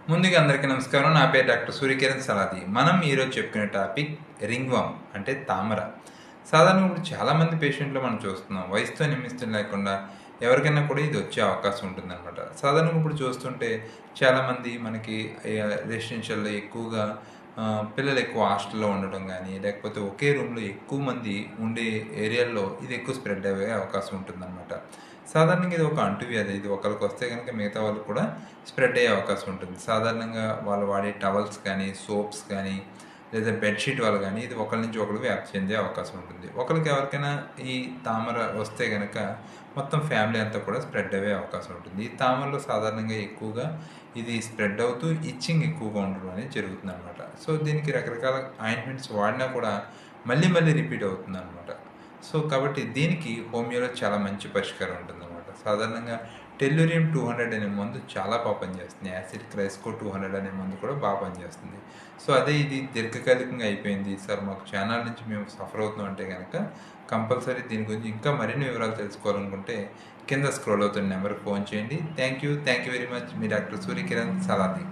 ముందుగా అందరికీ నమస్కారం. నా పేరు డాక్టర్ సూర్యకిరణ్ సలాది. మనం ఈరోజు చెప్పుకునే టాపిక్ రింగ్‌వర్మ్ అంటే తామర. సాధారణంగా ఇప్పుడు చాలామంది పేషెంట్‌లో మనం చూస్తున్నాం. వయసుతో నిమిత్తం లేకుండా ఎవరికైనా కూడా ఇది వచ్చే అవకాశం ఉంటుందనమాట. సాధారణంగా ఇప్పుడు చూస్తుంటే చాలామంది మనకి రెసిడెన్షియల్‌లో ఎక్కువగా పిల్లలు ఎక్కువ హాస్టల్‌లో ఉండడం గానీ, లేకపోతే ఒకే రూమ్‌లో ఎక్కువ మంది ఉండే ఏరియాల్లో ఇది ఎక్కువ స్ప్రెడ్ అయ్యే అవకాశం ఉంటుందనమాట. సాధారణంగా ఇది ఒక అంటువ్యాధి. ఇది ఒకళ్ళకి వస్తే గనుక మిగతా వాళ్ళకి కూడా స్ప్రెడ్ అయ్యే అవకాశం ఉంటుంది. సాధారణంగా వాళ్ళు వాడే టవల్స్ కానీ, సోప్స్ కానీ, లేదా బెడ్‌షీట్ వల్ల గానీ ఇది ఒకళ్ళ నుంచి ఒకళ్ళకి వ్యాప్తి చెందే అవకాశం ఉంటుంది. ఒకళ్ళకి ఎవరికైనా ఈ తామర వస్తే గనక మొత్తం ఫ్యామిలీ అంతా కూడా స్ప్రెడ్ అయ్యే అవకాశం ఉంటుంది. ఈ తామరలో సాధారణంగా ఎక్కువగా ఇది స్ప్రెడ్ అవుతూ ఇచ్చింగ్ ఎక్కువగా ఉండడం అనేది జరుగుతుందనమాట. సో, దీనికి రకరకాల ఆయింట్మెంట్స్ వాడినా కూడా మళ్ళీ మళ్ళీ రిపీట్ అవుతుందనమాట. సో, కాబట్టి దీనికి హోమియోలో చాలా మంచి పరిష్కారం ఉంటుందనమాట. సాధారణంగా టెల్యూరియం 200 అనే మందు చాలా పనిచేస్తుంది. యాసిడ్ క్రైస్కో 200 అనే మందు కూడా పనిచేస్తుంది. సో, అదే ఇది దీర్ఘకాలికంగా అయిపోయింది సార్, మాకు చానాల నుంచి మేము సఫర్ అవుతున్నాం అంటే గనక కంపల్సరీ దీని గురించి ఇంకా మరిన్ని వివరాలు తెలుసుకోవాలనుకుంటే కింద స్క్రోల్ అవుతున్న నెంబర్‌కి ఫోన్ చేయండి. Thank you very much. Me doctor Surya Kiran Saladi.